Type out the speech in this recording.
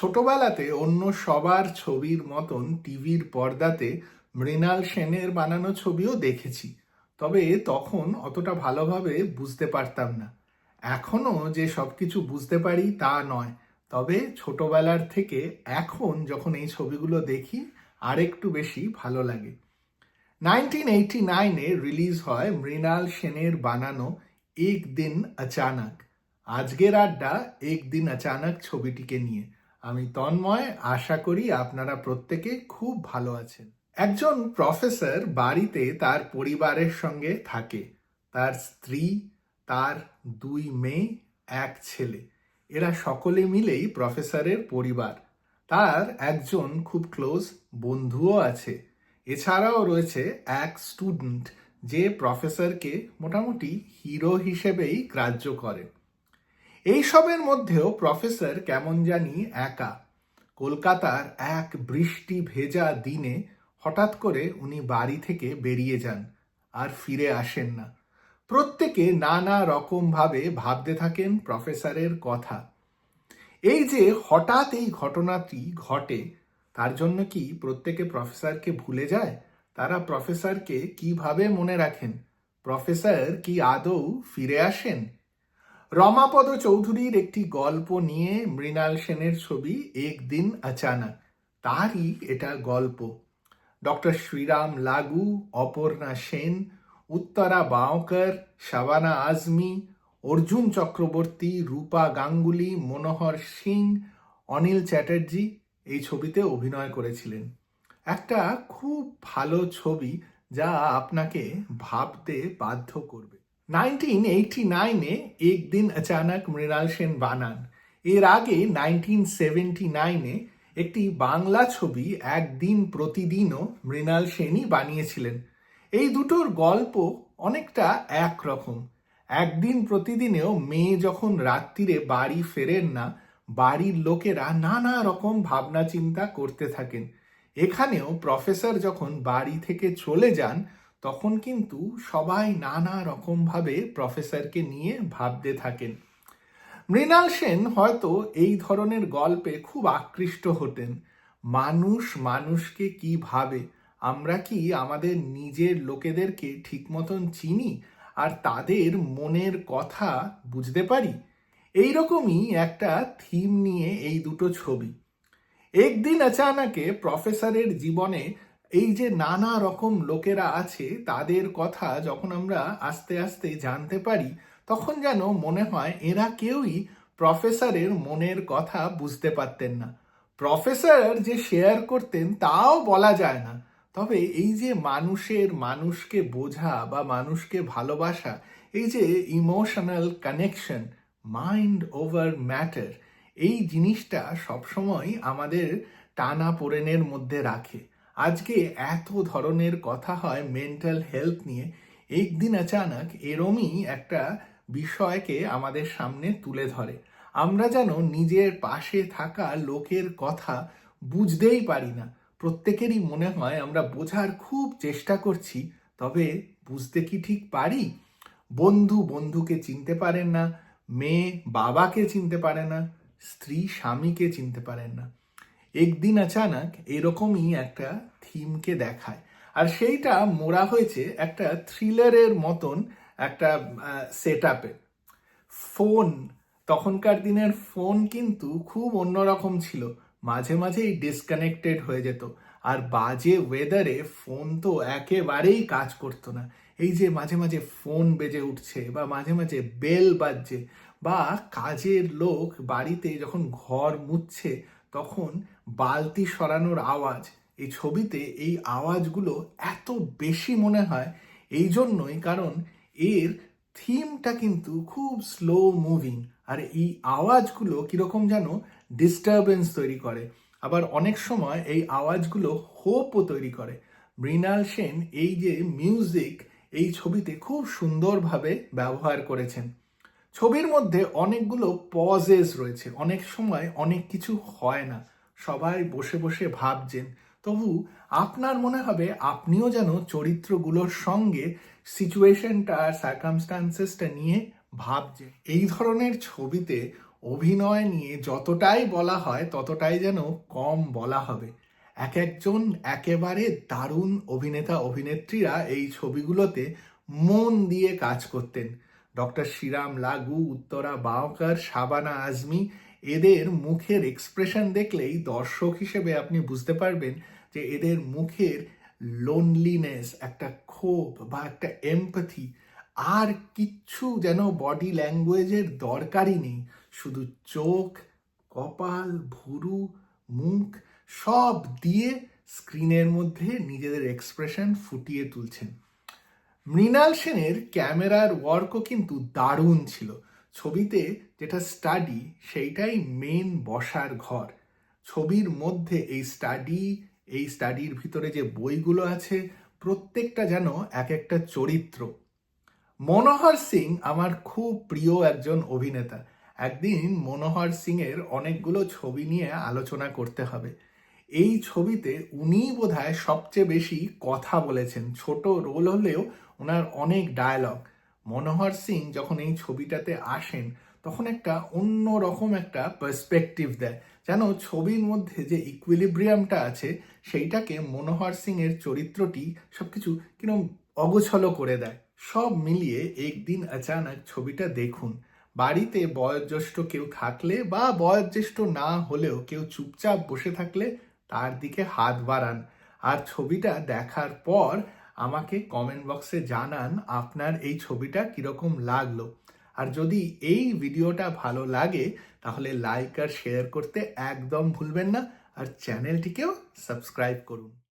ছোটবেলাতে অন্য সবার ছবির মতন টিভির পর্দাতে মৃণাল সেনের বানানো ছবিও দেখেছি, তবে তখন অতটা ভালোভাবে বুঝতে পারতাম না। এখনও যে সবকিছু বুঝতে পারি তা নয়, তবে ছোটবেলার থেকে এখন যখন এই ছবিগুলো দেখি আরেকটু বেশি ভালো লাগে। 1989-এ রিলিজ হয় মৃণাল সেনের বানানো এক দিন অচানক। আজকের আড্ডা এক দিন অচানক ছবিটিকে নিয়ে। আমি তন্ময়, আশা করি আপনারা প্রত্যেকে খুব ভালো আছেন। একজন প্রফেসর বাড়িতে তার পরিবারের সঙ্গে থাকে। তার স্ত্রী, তার দুই মেয়ে, এক ছেলে। এরা সকলে মিলেই প্রফেসরের পরিবার। তার একজন খুব ক্লোজ বন্ধুও আছে। এছাড়াও রয়েছে এক স্টুডেন্ট যে প্রফেসরকে মোটামুটি হিরো হিসেবেই গ্রাহ্য করে। এইসবের মধ্যেও প্রফেসর কেমন জানি একা। কলকাতার এক বৃষ্টি ভেজা দিনে হঠাৎ করে উনি বাড়ি থেকে বেরিয়ে যান আর ফিরে আসেন না। প্রত্যেকে নানা রকমভাবে ভাবতে থাকেন প্রফেসরের কথা। এই যে হঠাৎ এই ঘটনাটি ঘটে, তার জন্য কি প্রত্যেকে প্রফেসরকে ভুলে যায়? তারা প্রফেসরকে কিভাবে মনে রাখেন? প্রফেসর কি আদৌ ফিরে আসেন? রমাপদ চৌধুরীর একটি গল্প নিয়ে মৃণাল সেনের ছবি এক দিন অচানক, তারই এটা গল্প। ডক্টর শ্রীরাম লাগু, অপর্ণা সেন, উত্তরা বাওকর, শাবানা আজমি, অর্জুন চক্রবর্তী, রূপা গাঙ্গুলি, মনোহর সিং, অনিল চ্যাটার্জি এই ছবিতে অভিনয় করেছিলেন। একটা খুব ভালো ছবি যা আপনাকে ভাবতে বাধ্য করবে। 1989-এ এক দিন অচানক মৃণাল সেন বানান। এর আগে 1979-এ একটি বাংলা ছবি একদিন প্রতিদিনও মৃণাল সেনই বানিয়েছিলেন। এই দুটোর গল্প অনেকটা একরকম। একদিন প্রতিদিনেও মেয়ে যখন রাত্রিরে বাড়ি ফেরেন না, বাড়ির লোকেরা নানা রকম ভাবনা চিন্তা করতে থাকেন। এখানেও প্রফেসর যখন বাড়ি থেকে চলে যান, তখন কিন্তু সবাই নানা রকমভাবে প্রফেসরকে নিয়ে ভাবতে থাকেন। মৃণাল সেন হয়তো এই ধরনের গল্পে খুব আকৃষ্ট হতেন। মানুষ মানুষকে কি ভাবে, আমরা কি আমাদের নিজের লোকেদেরকে ঠিক মতন চিনি আর তাদের মনের কথা বুঝতে পারি? এইরকমই একটা থিম নিয়ে এই দুটো ছবি। একদিন অচানকে প্রফেসরের জীবনে এই যে নানা রকম লোকেরা আছে, তাদের কথা যখন আমরা আস্তে আস্তে জানতে পারি, তখন যেন মনে হয় এরা কেউই প্রফেসরের মনের কথা বুঝতে পারতেন না। প্রফেসর যে শেয়ার করতেন তাও বলা যায় না। তবে এই যে মানুষকে বোঝা বা মানুষকে ভালোবাসা, এই যে emotional connection, mind over matter, এই জিনিসটা সবসময় আমাদের টানা পোড়েনের মধ্যে রাখে। আজকে এত ধরনের কথা হয় মেন্টাল হেলথ নিয়ে, একদিন অচানক এরমই একটা বিষয়কে আমাদের সামনে তুলে ধরে। আমরা যেন নিজের পাশে থাকা লোকের কথা বুঝতেই পারি না। প্রত্যেকেরই মনে হয় আমরা বোঝার খুব চেষ্টা করছি, তবে বুঝতে কি ঠিক পারি? বন্ধু বন্ধুকে চিনতে পারেন না, মেয়ে বাবাকে চিনতে পারে না, স্ত্রী স্বামীকে চিনতে পারেন না। একদিন অচানক এরকমই একটা থিমকে দেখায়, আর সেইটা মোড়া হয়েছে একটা থ্রিলারের মতন একটা সেট আপে। ফোন, তখনকার দিনের ফোন কিন্তু খুব অন্যরকম ছিল। মাঝে মাঝেই ডিসকানেক্টেড হয়ে যেত, আর বাজে ওয়েদারে ফোন তো একেবারেই কাজ করতো না। এই যে মাঝে মাঝে ফোন বেজে উঠছে বা মাঝে মাঝে বেল বাজছে, বা কাজের লোক বাড়িতে যখন ঘর মুছছে তখন বালতি সরানোর আওয়াজ, এই ছবিতে এই আওয়াজগুলো এত বেশি মনে হয় এই জন্যই কারণ এর থিমটা কিন্তু খুব স্লো মুভিং, আর এই আওয়াজগুলো কিরকম যেন ডিস্টারবেন্স তৈরি করে। আবার অনেক সময় এই আওয়াজগুলো হোপও তৈরি করে। মৃণাল সেন এই যে মিউজিক এই ছবিতে খুব সুন্দরভাবে ব্যবহার করেছেন। ছবির মধ্যে অনেকগুলো পজেস রয়েছে, অনেক সময় অনেক কিছু হয় না, সবাই বসে বসে ভাবছেন, তবু আপনার মনে হবে আপনিও যেন চরিত্রগুলোর সঙ্গে সিচুয়েশনটা আর সার্কামস্টান্সেসটা নিয়ে ভাবছেন। এই ধরনের ছবিতে অভিনয় নিয়ে যতটাই বলা হয় ততটাই যেন কম বলা হবে। এক একজন একেবারে দারুণ অভিনেতা অভিনেত্রীরা এই ছবিগুলোতে মন দিয়ে কাজ করতেন। ডক্টর শ্রীরাম লাগু, উত্তরা বাওকর, শাবানা আজমি, এদের মুখের এক্সপ্রেশন দেখলেই দর্শক হিসেবে আপনি বুঝতে পারবেন যে এদের মুখের লোনলিনেস, একটা ক্ষোভ বা একটা এমপ্যাথি, আর কিচ্ছু যেন বডি ল্যাঙ্গুয়েজের দরকারই নেই। শুধু চোখ, কপাল, ভুরু, মুখ সব দিয়ে স্ক্রিনের মধ্যে নিজেদের এক্সপ্রেশন ফুটিয়ে তুলছেন। মৃণাল সেনের ক্যামেরার ওয়ার্কও কিন্তু দারুণ ছিল। ছবিতে যেটা স্টাডি, সেইটাই মেন বসার ঘর। ছবির মধ্যে এই স্টাডির ভিতরে যে বইগুলো আছে, প্রত্যেকটা যেন এক একটা চরিত্র। মনোহর সিং আমার খুব প্রিয় একজন অভিনেতা। একদিন মনোহর সিং এর অনেকগুলো ছবি নিয়ে আলোচনা করতে হবে। এই ছবিতে উনিই বোধহয় সবচেয়ে বেশি কথা বলেছেন। ছোট রোল হলেও ওনার অনেক ডায়ালগ। মনোহর সিং যখন এই ছবিটাতে আসেন তখন একটা অন্য রকম একটা পার্সপেক্টিভ দেয়, যেন ছবির মধ্যে যে ইকুইলিব্রিয়ামটা আছে সেইটাকে মনোহর সিং এর চরিত্রটি সবকিছু কিরকম অগোছলো করে দেয়। সব মিলিয়ে একদিন আচানক ছবিটা দেখুন। বাড়িতে বয়োজ্যেষ্ঠ কেউ থাকলে বা বয়োজ্যেষ্ঠ না হলেও কেউ চুপচাপ বসে থাকলে তার দিকে হাত বাড়ান, আর ছবিটা দেখার পর আমাকে কমেন্ট বক্সে জানান আপনার এই ছবিটা কিরকম লাগলো। আর যদি এই ভিডিওটা ভালো লাগে তাহলে লাইক আর শেয়ার করতে একদম ভুলবেন না, আর চ্যানেলটিকেও সাবস্ক্রাইব করুন।